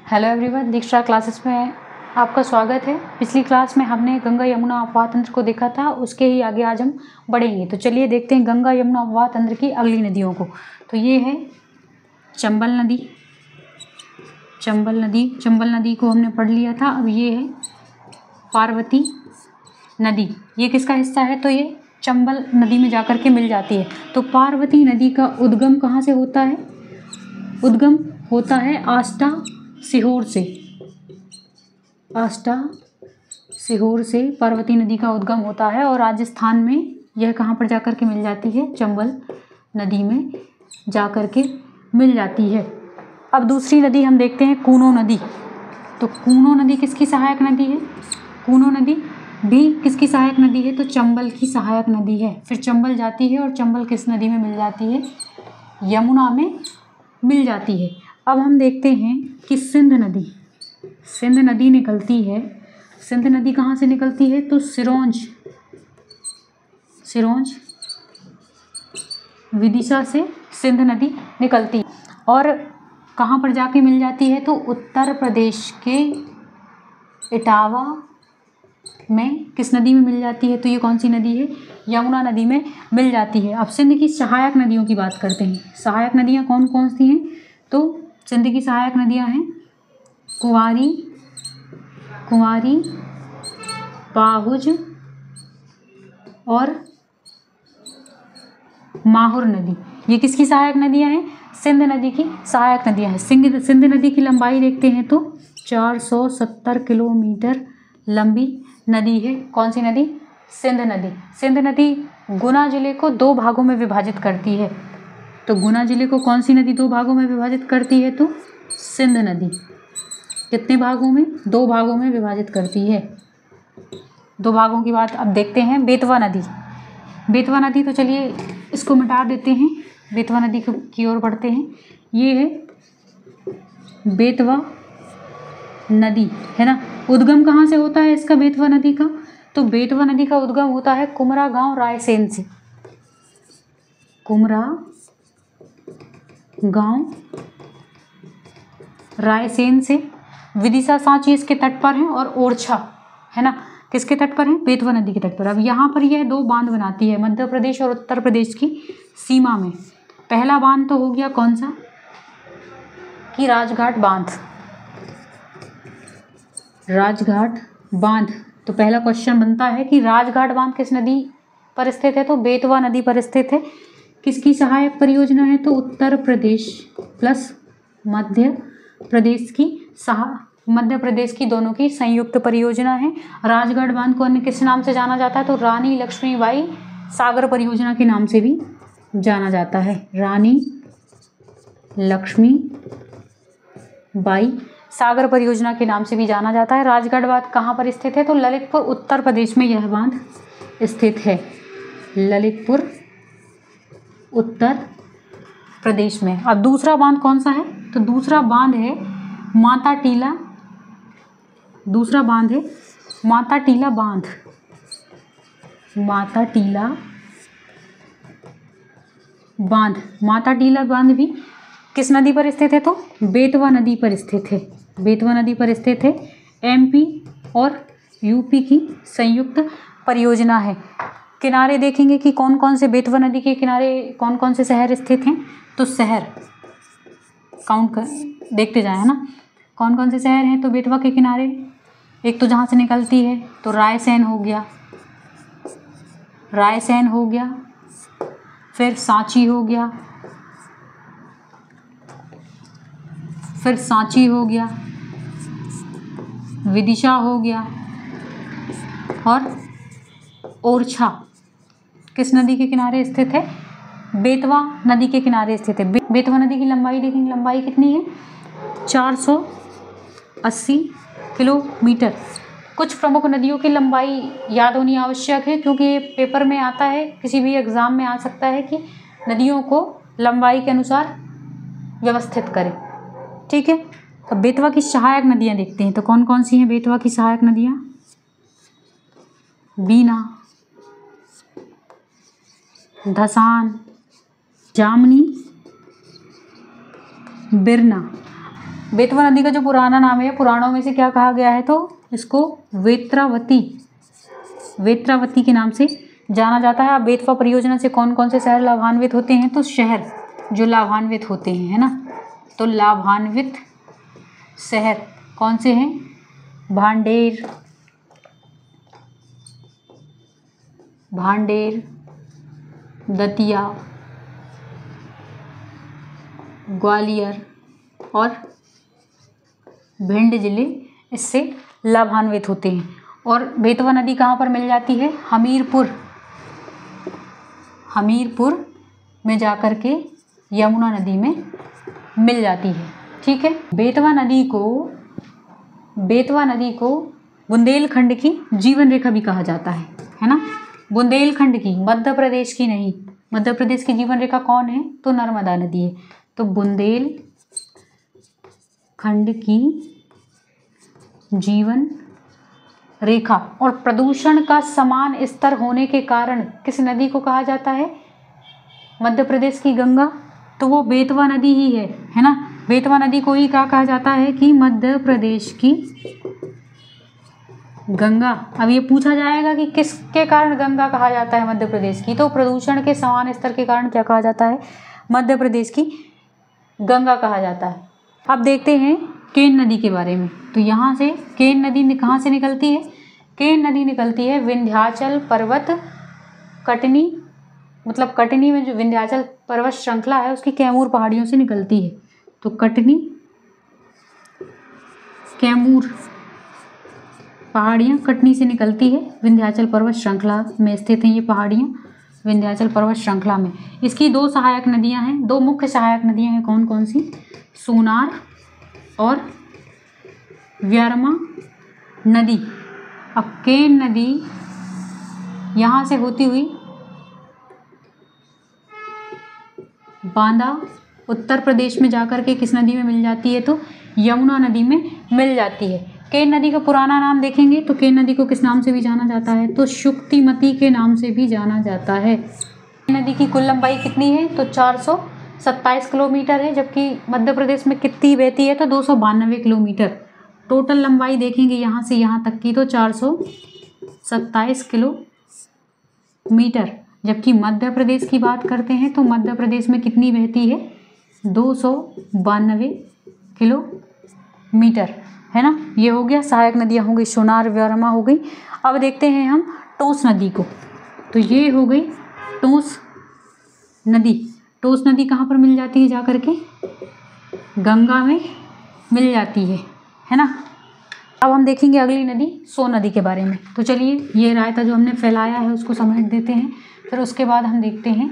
Hello everyone, दीक्षा classes में आपका स्वागत है। पिछली क्लास में हमने गंगा यमुना अपवाह तंत्र को देखा था, उसके ही आगे आज हम बढ़ेंगे। तो चलिए देखते हैं गंगा यमुना अपवाह तंत्र की अगली नदियों को। तो ये है चंबल नदी। चंबल नदी को हमने पढ़ लिया था। अब ये है पार्वती नदी। ये किसका हिस्सा है? तो ये चंबल नदी में जाकर के मिल जाती है। तो पार्वती नदी का उद्गम कहाँ से होता है? उद्गम होता है आष्टा सीहोर से। आष्टा सीहोर से पार्वती नदी का उद्गम होता है और राजस्थान में यह कहाँ पर जाकर के मिल जाती है? चंबल नदी में जाकर के मिल जाती है। अब दूसरी नदी हम देखते हैं कूनो नदी। तो कूनो नदी किसकी सहायक नदी है? कूनो नदी भी किसकी सहायक नदी है? तो चंबल की सहायक नदी है। फिर चंबल जाती है और चंबल किस नदी में मिल जाती है? यमुना में मिल जाती है। अब हम देखते हैं कि सिंध नदी निकलती है। सिंध नदी कहाँ से निकलती है? तो सिरोंज विदिशा से सिंध नदी निकलती है और कहाँ पर जाके मिल जाती है? तो उत्तर प्रदेश के इटावा में किस नदी में मिल जाती है? तो ये कौन सी नदी है? यमुना नदी में मिल जाती है। अब सिंध की सहायक नदियों की बात करते हैं। सहायक नदियाँ कौन कौन सी हैं? तो सिंध की सहायक नदियाँ हैं कुंवारी, पाहुज और माहुर नदी। ये किसकी सहायक नदियाँ हैं? सिंध नदी की सहायक नदियाँ हैं। सिंध नदी की लंबाई देखते हैं तो 470 किलोमीटर लंबी नदी है। कौन सी नदी? सिंध नदी। सिंध नदी गुना जिले को 2 भागों में विभाजित करती है। तो गुना जिले को कौन सी नदी 2 भागों में विभाजित करती है? तो सिंध नदी। कितने भागों में? 2 भागों में विभाजित करती है। 2 भागों की बात अब देखते हैं। बेतवा नदी तो चलिए इसको मिटा देते हैं, बेतवा नदी की ओर बढ़ते हैं। ये है बेतवा नदी, है ना। उद्गम कहाँ से होता है इसका, बेतवा नदी का? तो बेतवा नदी का उद्गम होता है कुमरा गांव रायसेन से। कुमरा गांव रायसेन से। विदिशा सांची इसके तट पर है और ओरछा, है ना, किसके तट पर है? बेतवा नदी के तट पर। अब यहाँ पर यह 2 बांध बनाती है मध्य प्रदेश और उत्तर प्रदेश की सीमा में। पहला बांध तो हो गया कौन सा? कि राजघाट बांध। तो पहला क्वेश्चन बनता है कि राजघाट बांध किस नदी पर स्थित है? तो बेतवा नदी पर स्थित है। किसकी सहायक परियोजना है? तो उत्तर प्रदेश प्लस मध्य प्रदेश की दोनों की संयुक्त परियोजना है। राजगढ़ बांध को अन्य किस नाम से जाना जाता है? तो रानी लक्ष्मीबाई सागर परियोजना के नाम से भी जाना जाता है। रानी लक्ष्मीबाई सागर परियोजना के नाम से भी जाना जाता है। राजगढ़ बांध कहाँ पर स्थित है? तो ललितपुर उत्तर प्रदेश में यह बांध स्थित है। ललितपुर उत्तर प्रदेश में। अब दूसरा बांध कौन सा है? तो दूसरा बांध है माता टीला बांध भी किस नदी पर स्थित है? तो बेतवा नदी पर स्थित है। एमपी और यूपी की संयुक्त परियोजना है। किनारे देखेंगे कि कौन कौन से बेतवा नदी के किनारे कौन कौन से शहर स्थित हैं। तो शहर देखते जाएं, है ना, कौन कौन से शहर हैं। तो बेतवा के किनारे एक तो जहाँ से निकलती है तो रायसेन हो गया, फिर सांची हो गया, विदिशा हो गया और ओरछा किस नदी के किनारे स्थित है? बेतवा नदी के किनारे स्थित है। बेतवा नदी की लंबाई देखेंगे, लंबाई कितनी है? 480 किलोमीटर। कुछ प्रमुख नदियों की लंबाई याद होनी आवश्यक है क्योंकि ये पेपर में आता है, किसी भी एग्जाम में आ सकता है कि नदियों को लंबाई के अनुसार व्यवस्थित करें। ठीक है, तो बेतवा की सहायक नदियाँ देखते हैं। तो कौन कौन सी हैं बेतवा की सहायक नदियाँ? बीना, धसान, जामनी, बिरना। बेतवा नदी का जो पुराना नाम है, पुराणों में से क्या कहा गया है, तो इसको वेत्रावती के नाम से जाना जाता है। अब बेतवा परियोजना से कौन कौन से शहर लाभान्वित होते हैं, तो शहर जो लाभान्वित होते हैं, है ना, तो लाभान्वित शहर कौन से हैं, भांडेर, दतिया, ग्वालियर और भिंड जिले इससे लाभान्वित होते हैं। और बेतवा नदी कहाँ पर मिल जाती है, हमीरपुर में जाकर के यमुना नदी में मिल जाती है। ठीक है। बेतवा नदी को बुंदेलखंड की जीवन रेखा भी कहा जाता है ना। बुंदेलखंड की, मध्य प्रदेश की नहीं। मध्य प्रदेश की जीवन रेखा कौन है, तो नर्मदा नदी है। तो बुंदेलखंड की जीवन रेखा और प्रदूषण का समान स्तर होने के कारण किस नदी को कहा जाता है, मध्य प्रदेश की गंगा, तो वो बेतवा नदी ही है ना। बेतवा नदी को ही क्या कहा जाता है कि मध्य प्रदेश की गंगा। अब ये पूछा जाएगा कि किसके कारण गंगा कहा जाता है मध्य प्रदेश की, तो प्रदूषण के समान स्तर के कारण क्या कहा जाता है, मध्य प्रदेश की गंगा कहा जाता है। अब देखते हैं केन नदी के बारे में। तो यहाँ से केन नदी कहाँ से निकलती है, केन नदी निकलती है विंध्याचल पर्वत कटनी, मतलब कटनी में जो विंध्याचल पर्वत श्रृंखला है उसकी कैमूर पहाड़ियों से निकलती है। तो कटनी कैमूर पहाड़ियाँ कटनी से निकलती है, विंध्याचल पर्वत श्रृंखला में स्थित हैं ये पहाड़ियाँ, विंध्याचल पर्वत श्रृंखला में। इसकी दो सहायक नदियाँ हैं, दो मुख्य सहायक नदियाँ हैं, कौन कौन सी, सोनार और व्यारमा नदी। अब केन नदी यहाँ से होती हुई बांदा उत्तर प्रदेश में जाकर के किस नदी में मिल जाती है, तो यमुना नदी में मिल जाती है। केन नदी का पुराना नाम देखेंगे तो केन नदी को किस नाम से भी जाना जाता है, तो शुक्तिमती के नाम से भी जाना जाता है। केन नदी की कुल लंबाई कितनी है, तो 427 किलोमीटर है, जबकि मध्य प्रदेश में कितनी बहती है, तो 292 किलोमीटर। टोटल लंबाई देखेंगे यहाँ से यहाँ तक की तो 427 किलोमीटर, जबकि मध्य प्रदेश की बात करते हैं तो मध्य प्रदेश में कितनी बहती है, 292 किलोमीटर, है ना। ये हो गया, सहायक नदियाँ हो गई सोनार व्यारमा हो गई। अब देखते हैं हम टोंस नदी को। तो ये हो गई टोंस नदी। टोंस नदी कहाँ पर मिल जाती है, जाकर के गंगा में मिल जाती है ना। अब हम देखेंगे अगली नदी सोन नदी के बारे में। तो चलिए ये रायता जो हमने फैलाया है उसको समेट देते हैं, फिर उसके बाद हम देखते हैं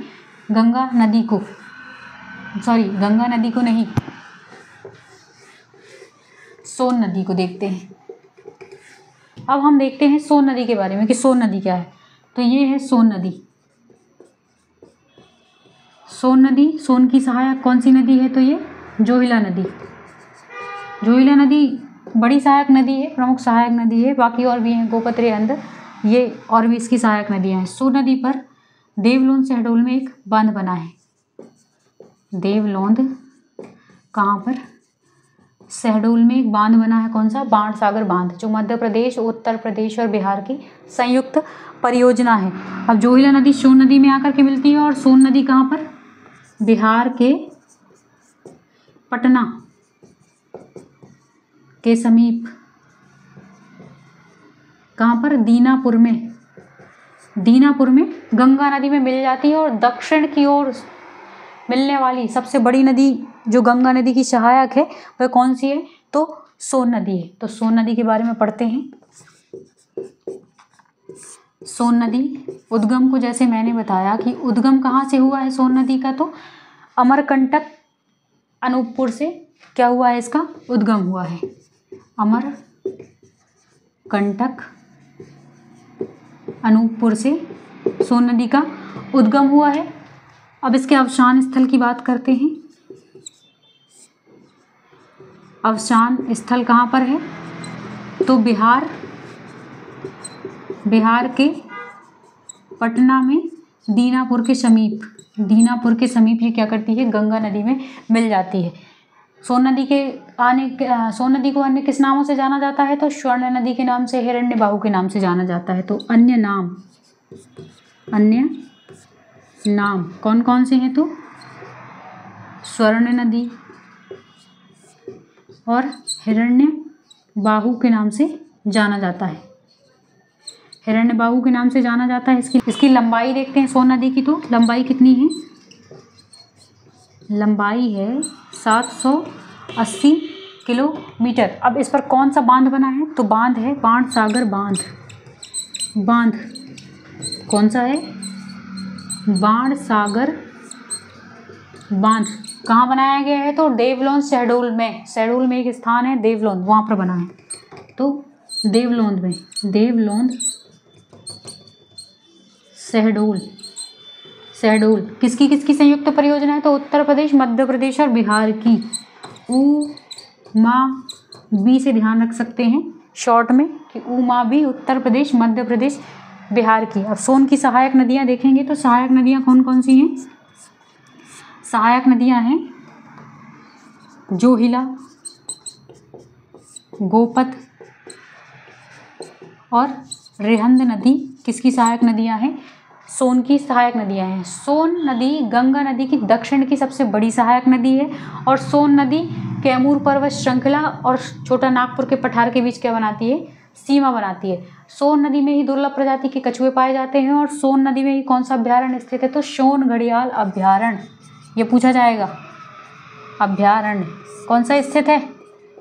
गंगा नदी को, गंगा नदी को नहीं, सोन नदी को देखते हैं। अब हम देखते हैं सोन नदी के बारे में कि सोन नदी क्या है। तो ये है सोन नदी। सोन नदी, सोन की सहायक कौन सी नदी है, तो ये जोहिला नदी। जोहिला नदी बड़ी सहायक नदी है, प्रमुख सहायक नदी है, बाकी और भी हैं, गोपत्रे अंदर, ये और भी इसकी सहायक नदियाँ हैं। सोन नदी पर देवलोन शहडोल में एक बांध बना है। देवलोंद कहाँ पर, शहडोल में एक बांध बना है, कौन सा, बाणसागर बांध, जो मध्य प्रदेश, उत्तर प्रदेश और बिहार की संयुक्त परियोजना है। अब जोहिला नदी सोन नदी में आकर के मिलती है, और सोन नदी कहाँ पर, बिहार के पटना के समीप, कहाँ पर, दीनापुर में गंगा नदी में मिल जाती है। और दक्षिण की ओर मिलने वाली सबसे बड़ी नदी जो गंगा नदी की सहायक है वह कौन सी है, तो सोन नदी है। तो सोन नदी के बारे में पढ़ते हैं। सोन नदी उद्गम को, जैसे मैंने बताया कि उद्गम कहाँ से हुआ है सोन नदी का, तो अमरकंटक अनूपपुर से क्या हुआ है, इसका उद्गम हुआ है। अमरकंटक अनूपपुर से सोन नदी का उद्गम हुआ है। अब इसके अवसान स्थल की बात करते हैं। अवसान स्थल कहाँ पर है, तो बिहार के पटना में दीनापुर के समीप ये क्या करती है, गंगा नदी में मिल जाती है। सोन नदी को अन्य किस नामों से जाना जाता है? तो स्वर्ण नदी के नाम से, हिरण्यबाहु के नाम से जाना जाता है। तो अन्य नाम कौन कौन से हैं? तो स्वर्ण नदी और हिरण्यबाहु के नाम से जाना जाता है। हिरण्यबाहु के नाम से जाना जाता है। इसकी लंबाई देखते हैं सोन नदी की। तो लंबाई कितनी है? लंबाई है 780 किलोमीटर। अब इस पर कौन सा बांध बना है? तो बांध है बाणसागर बांध कौन सा है? बाणसागर बांध कहाँ बनाया गया है? तो देवलोन शहडोल में एक स्थान है देवलोन, वहाँ पर बना है। तो देवलोन शहडोल किसकी संयुक्त परियोजना है? तो उत्तर प्रदेश, मध्य प्रदेश और बिहार की। बी से ध्यान रख सकते हैं शॉर्ट में कि बी उत्तर प्रदेश, मध्य प्रदेश, बिहार की। अब सोन की सहायक नदियाँ देखेंगे तो सहायक नदियाँ कौन कौन सी हैं? सहायक नदियाँ हैं जोहिला, गोपत और रिहंद नदी किसकी सहायक नदियाँ हैं? सोन की सहायक नदियाँ हैं। सोन नदी गंगा नदी की दक्षिण की सबसे बड़ी सहायक नदी है और सोन नदी कैमूर पर्वत श्रृंखला और छोटा नागपुर के पठार के बीच क्या बनाती है? सीमा बनाती है। सोन नदी में ही दुर्लभ प्रजाति के कछुए पाए जाते हैं और सोन नदी में ही कौन सा अभ्यारण्य स्थित है? तो सोन घड़ियाल अभ्यारण्य, ये पूछा जाएगा। अभ्यारण्य कौन सा स्थित है?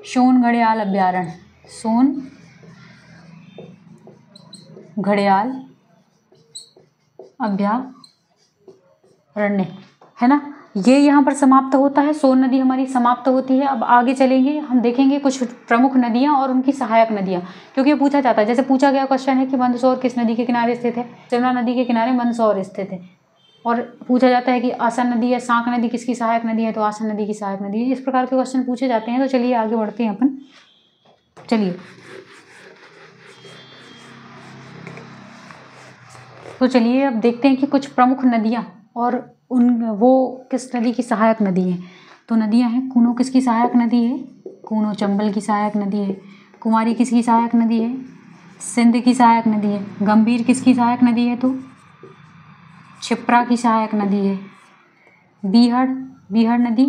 सोन घड़ियाल अभ्यारण्य, सोन घड़ियाल अभ्यारण्य, है ना। ये यहाँ पर समाप्त होता है, सोन नदी हमारी समाप्त होती है। अब आगे चलेंगे, हम देखेंगे कुछ प्रमुख नदियाँ और उनकी सहायक नदियाँ, क्योंकि ये पूछा जाता है। जैसे पूछा गया क्वेश्चन है कि मंदसौर किस नदी के किनारे स्थित है? यमुना नदी के किनारे मंदसौर स्थित है। और पूछा जाता है कि आसन नदी या सांक नदी किसकी सहायक नदी है? तो आसन नदी की सहायक नदी है। इस प्रकार के क्वेश्चन पूछे जाते हैं। तो चलिए आगे बढ़ते हैं अपन। चलिए अब देखते हैं कि कुछ प्रमुख नदियाँ और वो किस नदी की सहायक नदी है। तो नदियाँ हैं, कूनो किसकी सहायक नदी है? कूनो चंबल की सहायक नदी है। कुमारी किसकी सहायक नदी है? सिंध की सहायक नदी है। गंभीर किसकी सहायक नदी है? तो क्षिप्रा की सहायक नदी है। बीहड़ नदी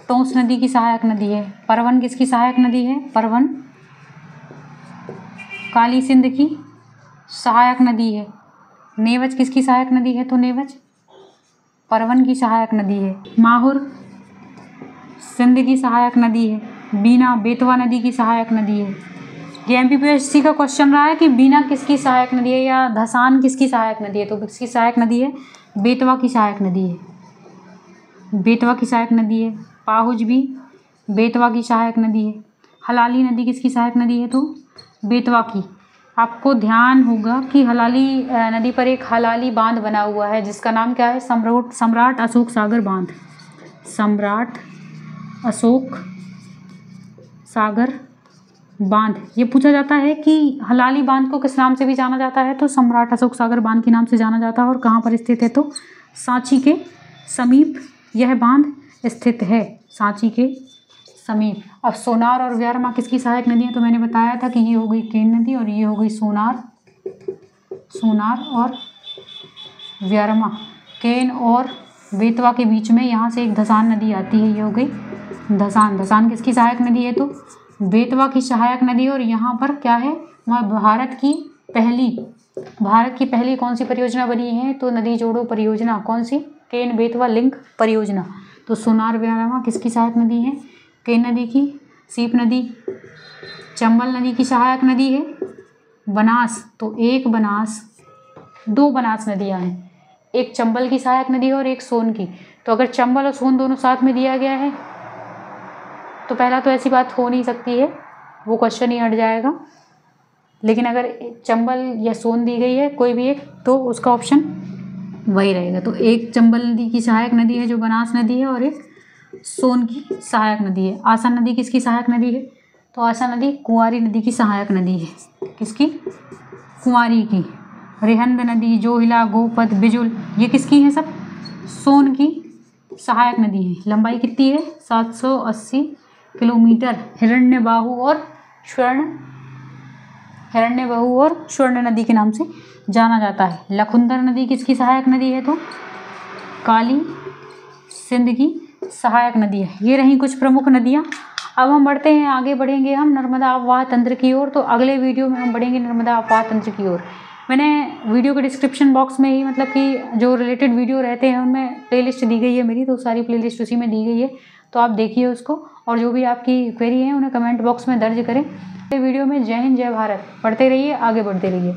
टोंस नदी की सहायक नदी है। परवन किसकी सहायक नदी है? परवन काली सिंध की सहायक नदी है। नेवज किसकी सहायक नदी है? तो नेवज परवन की सहायक नदी है। माहुर सिंध की सहायक नदी है। बीना बेतवा नदी की सहायक नदी है। ये एमपीपीएससी का क्वेश्चन रहा है कि बीना किसकी सहायक नदी है या धसान किसकी सहायक नदी है? तो किसकी सहायक नदी है? बेतवा की सहायक नदी है। बेतवा की सहायक नदी है। पाहुज भी बेतवा की सहायक नदी है। हलाली नदी किसकी सहायक नदी है? तो बेतवा की। आपको ध्यान होगा कि हलाली नदी पर एक हलाली बांध बना हुआ है जिसका नाम क्या है? सम्राट अशोक सागर बांध। सम्राट अशोक सागर बांध। ये पूछा जाता है कि हलाली बांध को किस नाम से भी जाना जाता है? तो सम्राट अशोक सागर बांध के नाम से जाना जाता है। और कहाँ पर स्थित है? तो सांची के समीप यह बांध स्थित है, सांची के समीप। अब सोनार और व्यारमा किसकी सहायक नदी है? तो मैंने बताया था कि ये हो गई केन नदी और ये हो गई सोनार और व्यारमा। केन और बेतवा के बीच में यहाँ से एक धसान नदी आती है, ये हो गई धसान किसकी सहायक नदी है? तो बेतवा की सहायक नदी। और यहाँ पर क्या है? वहाँ भारत की पहली कौन सी परियोजना बनी है? तो नदी जोड़ो परियोजना। कौन सी? केन बेतवा लिंक परियोजना। तो सोनार व्यारमा किसकी सहायक नदी है? केन नदी की। सीप नदी चंबल नदी की सहायक नदी है। बनास, तो दो बनास नदियाँ हैं, एक चंबल की सहायक नदी है और एक सोन की। तो अगर चंबल और सोन दोनों साथ में दिया गया है तो पहला तो ऐसी बात हो नहीं सकती है, वो क्वेश्चन ही हट जाएगा। लेकिन अगर चंबल या सोन दी गई है कोई भी एक, तो उसका ऑप्शन वही रहेगा। तो एक चंबल नदी की सहायक नदी है जो बनास नदी है और एक सोन की सहायक नदी है। आसन नदी किसकी सहायक नदी है? तो आसन नदी कुंवारी नदी की सहायक नदी है। किसकी? कुंवारी की। रिहंद नदी, जोहिला, गोपत, बिजुल, ये किसकी हैं? सब सोन की सहायक नदी है। लंबाई कितनी है? 780 किलोमीटर। हिरण्यबाहु और स्वर्ण नदी के नाम से जाना जाता है। लखुंदर नदी किसकी सहायक नदी है? तो काली सिंध की सहायक नदी है। ये रही कुछ प्रमुख नदियाँ। अब हम बढ़ते हैं, आगे बढ़ेंगे हम नर्मदा अफवाह तंत्र की ओर। तो अगले वीडियो में हम बढ़ेंगे नर्मदा अफवाह तंत्र की ओर। मैंने वीडियो के डिस्क्रिप्शन बॉक्स में ही मतलब कि जो रिलेटेड वीडियो रहते हैं उनमें प्लेलिस्ट दी गई है मेरी, तो सारी प्लेलिस्ट उसी में दी गई है, तो आप देखिए उसको। और जो भी आपकी क्वेरी है उन्हें कमेंट बॉक्स में दर्ज करें। वीडियो में जय हिंद जय भारत। पढ़ते रहिए, आगे बढ़ते रहिए।